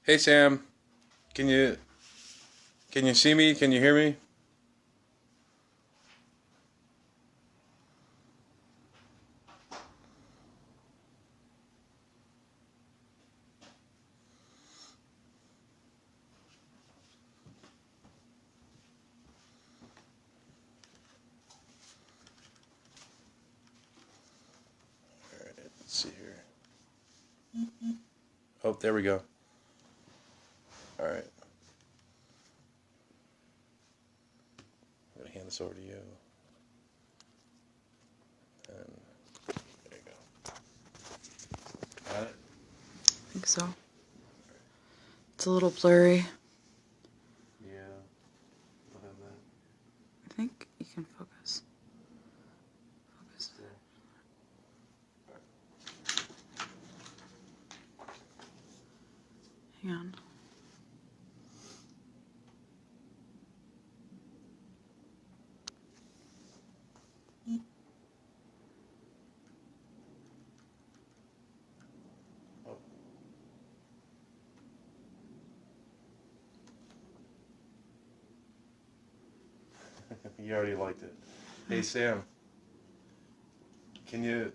Hey Sam, can you can you see me? Can you hear me? All right, let's see here. Oh, there we go. All right, I'm gonna hand this over to you. And there you go. Got it. I think so. It's a little blurry. Yeah. I'll have that. I think you can focus. Focus. There. Hang on. Oh. You already liked it. Hey Sam, can you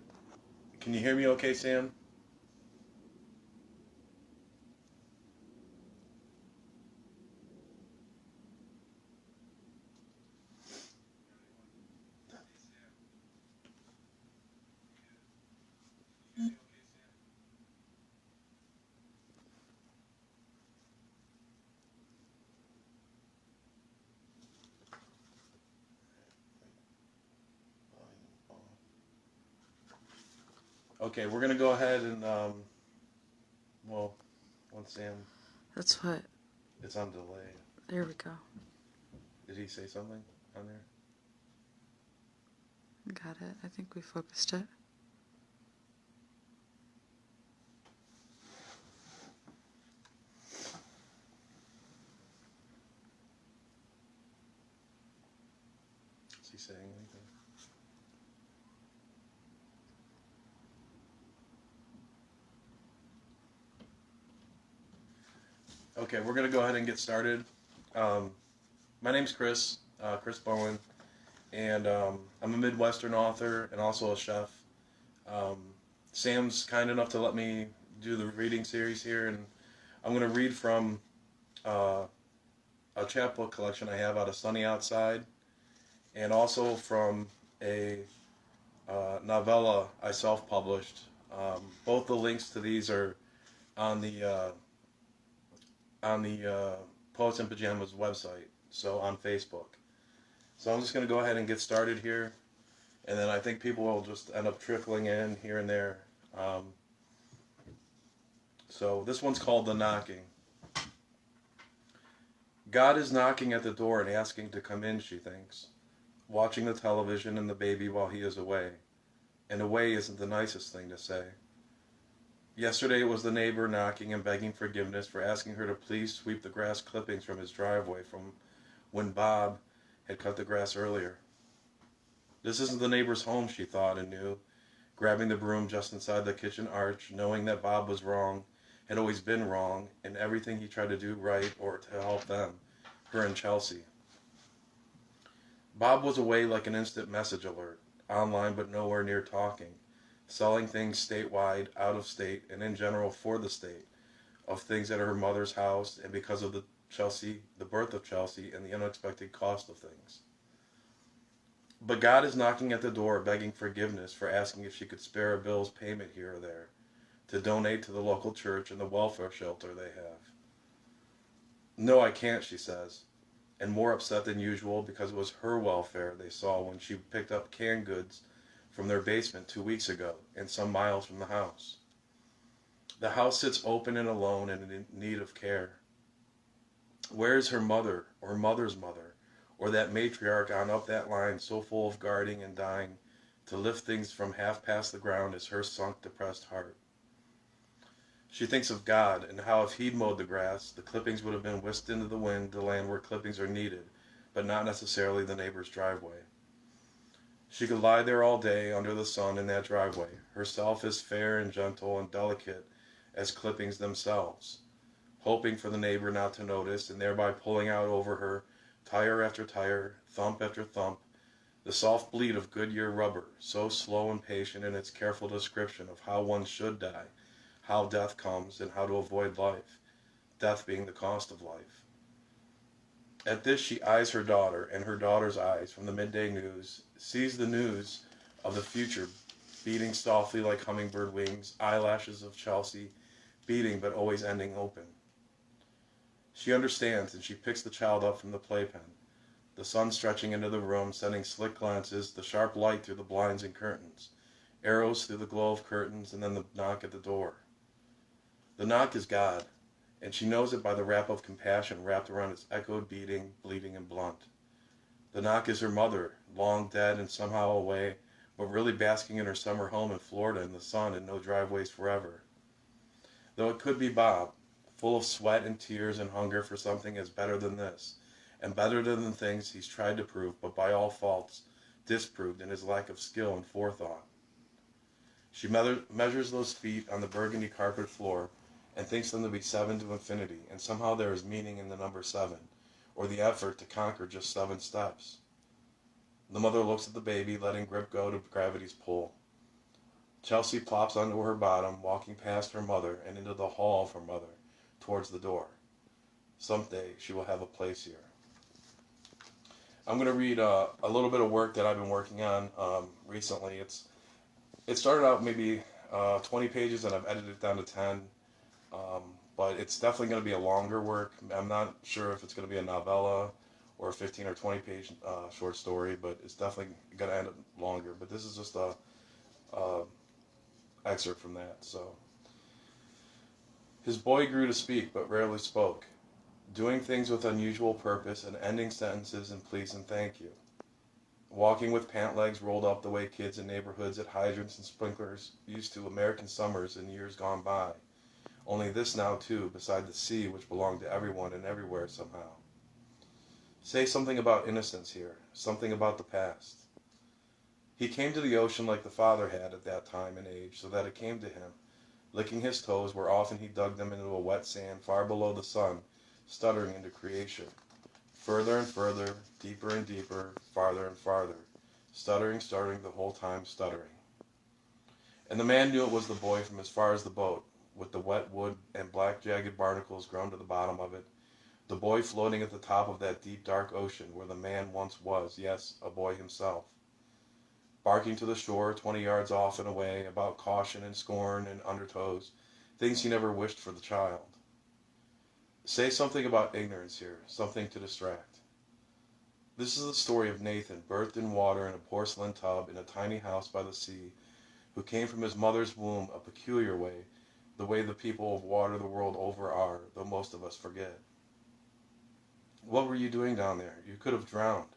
can you hear me? Okay, Sam. Okay, we're gonna go ahead and well, once Sam, That's what. it's on delay. There we go. Did he say something on there? Got it. I think we focused it. Is he saying anything? Okay, we're gonna go ahead and get started. Um, my name's Chris Bowen, and I'm a Midwestern author and also a chef. Um, Sam's kind enough to let me do the reading series here, and I'm gonna read from uh, a chapbook collection I have out of Sunny Outside, and also from a novella I self-published. Both the links to these are on the Poets and Pajamas website, so on Facebook. So I'm just going to go ahead and get started here, and then I think people will just end up trickling in here and there. Um, so this one's called The Knocking. God is knocking at the door and asking to come in, she thinks, watching the television and the baby while he is away. And away isn't the nicest thing to say. Yesterday it was the neighbor knocking and begging forgiveness for asking her to please sweep the grass clippings from his driveway from when Bob had cut the grass earlier. This isn't the neighbor's home, she thought and knew, grabbing the broom just inside the kitchen arch, knowing that Bob was wrong, had always been wrong, in everything he tried to do right or to help them, her and Chelsea. Bob was away like an instant message alert, online but nowhere near talking, selling things statewide, out of state, and in general for the state, of things at her mother's house, and because of the birth of Chelsea, and the unexpected cost of things. But God is knocking at the door begging forgiveness for asking if she could spare a bill's payment here or there to donate to the local church and the welfare shelter they have. No, I can't, she says, and more upset than usual because it was her welfare they saw when she picked up canned goods from their basement 2 weeks ago and some miles from the house. The house sits open and alone and in need of care. Where is her mother or mother's mother or that matriarch on up that line so full of guarding and dying to lift things from half past the ground as her sunk, depressed heart? She thinks of God and how if he'd mowed the grass, the clippings would have been whisked into the wind to land where clippings are needed, but not necessarily the neighbor's driveway. She could lie there all day under the sun in that driveway, herself as fair and gentle and delicate as clippings themselves, hoping for the neighbor not to notice, and thereby pulling out over her, tire after tire, thump after thump, the soft bleat of Goodyear rubber, so slow and patient in its careful description of how one should die, how death comes, and how to avoid life, death being the cost of life. At this she eyes her daughter, and her daughter's eyes from the midday news sees the news of the future beating softly like hummingbird wings, eyelashes of Chelsea, beating but always ending open. She understands, and she picks the child up from the playpen, the sun stretching into the room, sending slick glances, the sharp light through the blinds and curtains, arrows through the glow of curtains, and then the knock at the door. The knock is God, and she knows it by the wrap of compassion wrapped around its echoed beating, bleeding, and blunt. The knock is her mother, long dead and somehow away, but really basking in her summer home in Florida in the sun and no driveways forever. Though it could be Bob, full of sweat and tears and hunger for something as better than this, and better than the things he's tried to prove, but by all faults disproved in his lack of skill and forethought. She measures those feet on the burgundy carpet floor and thinks them to be 7 to infinity, and somehow there is meaning in the number 7, or the effort to conquer just 7 steps. The mother looks at the baby, letting grip go to gravity's pull. Chelsea plops onto her bottom, walking past her mother and into the hall of her mother, towards the door. Someday she will have a place here. I'm going to read a little bit of work that I've been working on recently. It started out maybe 20 pages, and I've edited it down to 10. But it's definitely going to be a longer work. I'm not sure if it's going to be a novella or a 15 or 20 page short story, but it's definitely going to end up longer. But this is just a excerpt from that. So, his boy grew to speak, but rarely spoke, doing things with unusual purpose and ending sentences in please and thank you. Walking with pant legs rolled up the way kids in neighborhoods at hydrants and sprinklers used to American summers in years gone by. Only this now, too, beside the sea which belonged to everyone and everywhere somehow. Say something about innocence here, something about the past. He came to the ocean like the father had at that time and age, so that it came to him, licking his toes where often he dug them into a wet sand far below the sun, stuttering into creation. Further and further, deeper and deeper, farther and farther, stuttering the whole time stuttering. And the man knew it was the boy from as far as the boat, with the wet wood and black jagged barnacles grown to the bottom of it, the boy floating at the top of that deep dark ocean where the man once was, yes, a boy himself. Barking to the shore 20 yards off and away about caution and scorn and undertows, things he never wished for the child. Say something about ignorance here, something to distract. This is the story of Nathan, birthed in water in a porcelain tub in a tiny house by the sea, who came from his mother's womb a peculiar way, the way the people of water the world over are, though most of us forget. What were you doing down there? You could have drowned.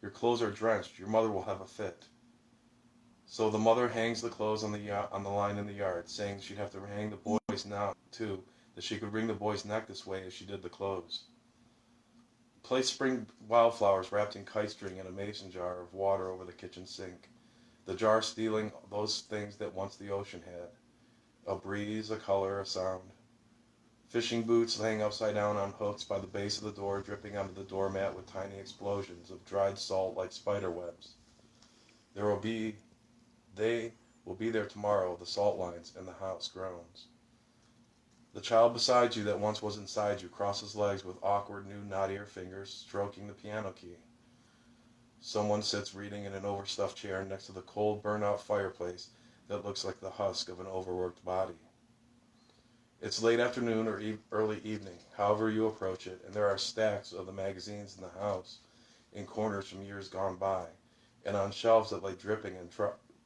Your clothes are drenched. Your mother will have a fit. So the mother hangs the clothes on the line in the yard, saying she'd have to hang the boys now, too, that she could wring the boy's neck this way as she did the clothes. Place spring wildflowers wrapped in kite string in a mason jar of water over the kitchen sink, the jar stealing those things that once the ocean had. A breeze, a color, a sound. Fishing boots laying upside down on hooks by the base of the door, dripping onto the doormat with tiny explosions of dried salt like spider webs. They will be there tomorrow, the salt lines, and the house groans. The child beside you that once was inside you crosses legs with awkward new knottier fingers, stroking the piano key. Someone sits reading in an overstuffed chair next to the cold, burnt-out fireplace that looks like the husk of an overworked body. It's late afternoon or early evening, however you approach it, and there are stacks of the magazines in the house, in corners from years gone by, and on shelves that lay dripping and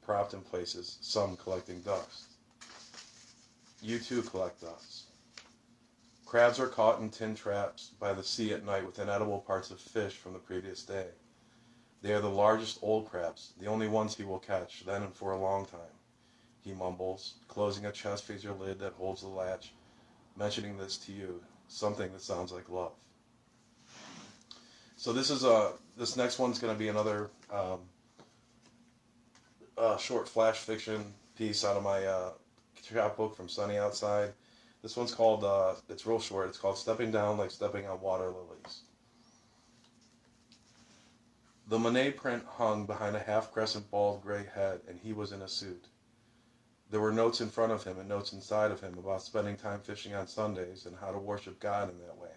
propped in places, some collecting dust. You too collect dust. Crabs are caught in tin traps by the sea at night with inedible parts of fish from the previous day. They are the largest old crabs, the only ones he will catch, then and for a long time, he mumbles, closing a chest freezer lid that holds the latch, mentioning this to you, something that sounds like love. So this next one's going to be another short flash fiction piece out of my chapbook from Sunny Outside. This one's called, it's real short. It's called Stepping Down Like Stepping on Water Lilies. The Monet print hung behind a half-crescent bald gray head, and he was in a suit. There were notes in front of him and notes inside of him about spending time fishing on Sundays and how to worship God in that way.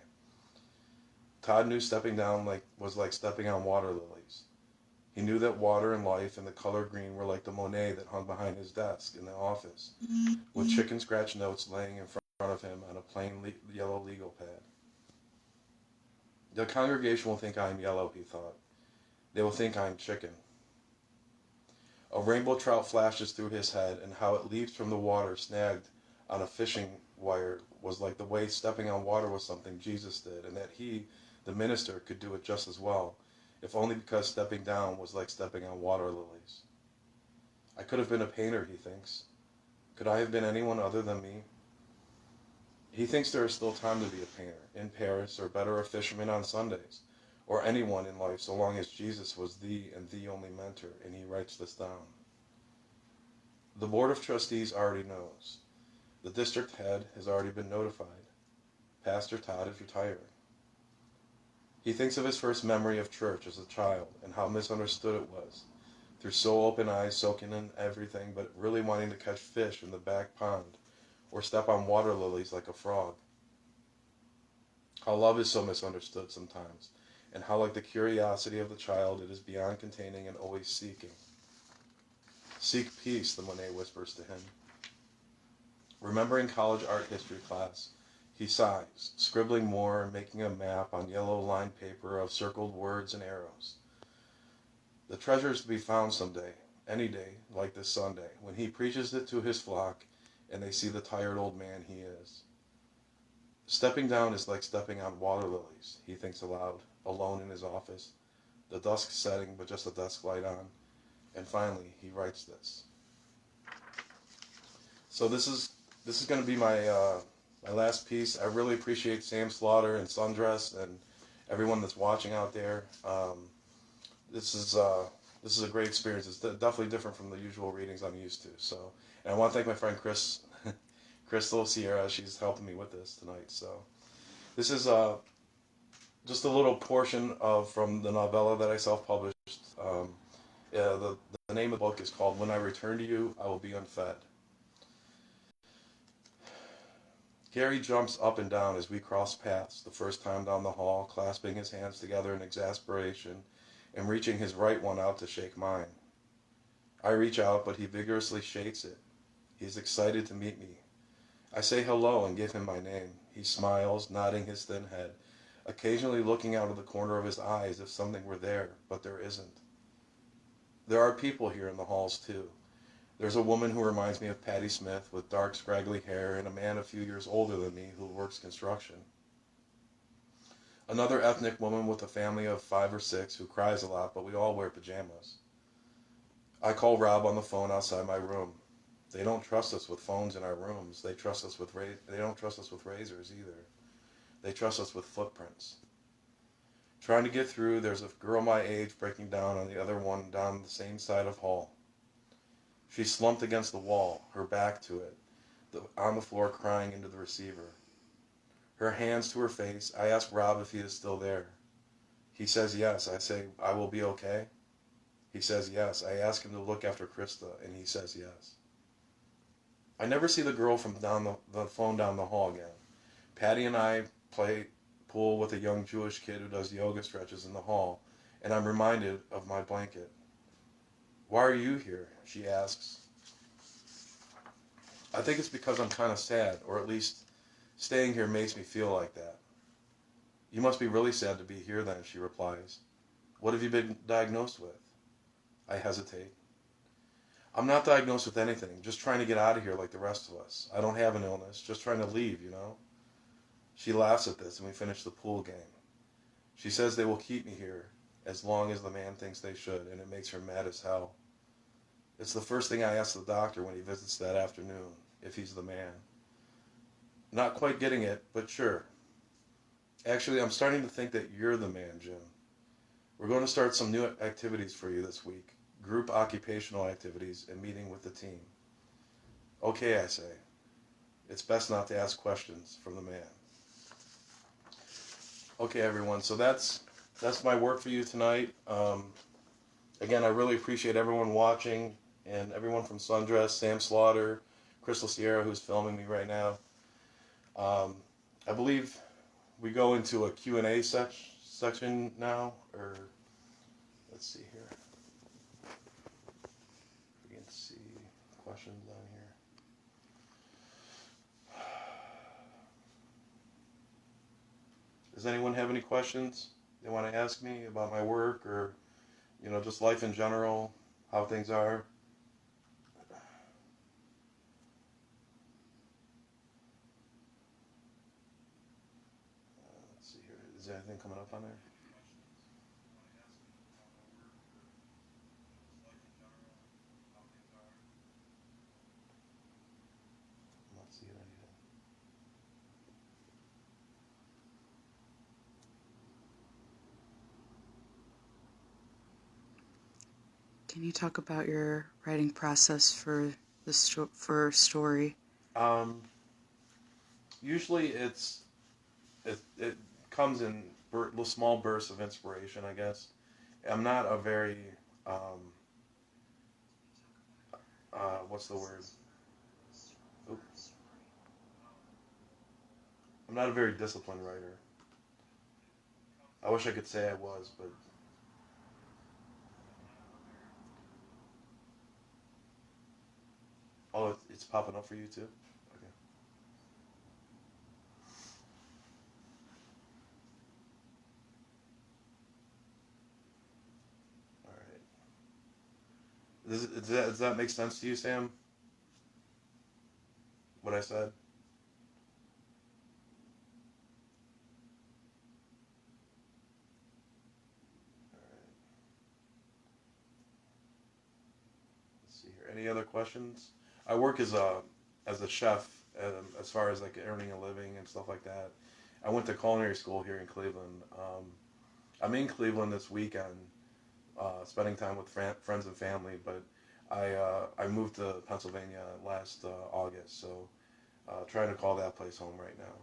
Todd knew stepping down was like stepping on water lilies. He knew that water and life and the color green were like the Monet that hung behind his desk in the office, with chicken scratch notes laying in front of him on a plain yellow legal pad. The congregation will think I'm yellow, he thought. They will think I'm chicken. A rainbow trout flashes through his head, and how it leaps from the water snagged on a fishing wire was like the way stepping on water was something Jesus did, and that he, the minister, could do it just as well, if only because stepping down was like stepping on water lilies. I could have been a painter, he thinks. Could I have been anyone other than me? He thinks there is still time to be a painter, in Paris, or better, a fisherman on Sundays, or anyone in life so long as Jesus was the and the only mentor, and he writes this down. The Board of Trustees already knows. The district head has already been notified. Pastor Todd is retiring. He thinks of his first memory of church as a child and how misunderstood it was, through soul open eyes soaking in everything but really wanting to catch fish in the back pond or step on water lilies like a frog. How love is so misunderstood sometimes, and how like the curiosity of the child it is beyond containing and always seeking. Seek peace, the Monet whispers to him. Remembering college art history class, he sighs, scribbling more and making a map on yellow lined paper of circled words and arrows. The treasure is to be found someday, any day, like this Sunday, when he preaches it to his flock and they see the tired old man he is. Stepping down is like stepping on water lilies, he thinks aloud, alone in his office, the dusk setting but just a desk light on. And finally, he writes this. So this is going to be my my last piece. I really appreciate Sam Slaughter and Sundress and everyone that's watching out there. This is a great experience. It's definitely different from the usual readings I'm used to. So, and I want to thank my friend Crystal Sierra. She's helping me with this tonight. So, this is just a little portion from the novella that I self-published. The name of the book is called When I Return to You, I Will Be Unfed. Gary jumps up and down as we cross paths the first time down the hall, clasping his hands together in exasperation and reaching his right one out to shake mine. I reach out, but he vigorously shakes it. He's excited to meet me. I say hello and give him my name. He smiles, nodding his thin head, occasionally looking out of the corner of his eye as if something were there, but there isn't. There are people here in the halls, too. There's a woman who reminds me of Patti Smith with dark, scraggly hair and a man a few years older than me who works construction. Another ethnic woman with a family of 5 or 6 who cries a lot, but we all wear pajamas. I call Rob on the phone outside my room. They don't trust us with phones in our rooms. They don't trust us with razors either. They trust us with footprints. Trying to get through, there's a girl my age breaking down on the other one down the same side of hall. She's slumped against the wall, her back to it, on the floor crying into the receiver. Her hands to her face, I ask Rob if he is still there. He says yes. I say, I will be okay. He says yes. I ask him to look after Krista, and he says yes. I never see the girl from the phone down the hall again. Patty and I play pool with a young Jewish kid who does yoga stretches in the hall, and I'm reminded of my blanket. Why are you here? She asks. I think it's because I'm kind of sad, or at least staying here makes me feel like that. You must be really sad to be here then, she replies. What have you been diagnosed with? I hesitate. I'm not diagnosed with anything, just trying to get out of here like the rest of us. I don't have an illness, just trying to leave, you know? She laughs at this and we finish the pool game. She says they will keep me here as long as the man thinks they should, and it makes her mad as hell. It's the first thing I ask the doctor when he visits that afternoon, if he's the man. Not quite getting it, but sure. Actually, I'm starting to think that you're the man, Jim. We're going to start some new activities for you this week. Group occupational activities and meeting with the team. Okay, I say. it's best not to ask questions from the man. Okay, everyone. So that's my work for you tonight. Again, I really appreciate everyone watching and everyone from Sundress, Sam Slaughter, Crystal Sierra, who's filming me right now. I believe we go into a Q&A section now, or let's see here. We can see questions on here. Does anyone have any questions they want to ask me about my work, or just life in general, how things are? Let's see here. Is there anything coming up on there? I'm not seeing anything. Can you talk about your writing process for for story? Usually it comes in small bursts of inspiration, I guess. I'm not a very what's the word? Oops. I'm not a very disciplined writer. I wish I could say I was, but oh, it's popping up for you too. Okay. All right. Does that make sense to you, Sam? What I said? All right. Let's see here. Any other questions? I work as a chef, as far as like earning a living and stuff like that. I went to culinary school here in Cleveland. I'm in Cleveland this weekend, spending time with friends and family, but I moved to Pennsylvania last August, so trying to call that place home right now.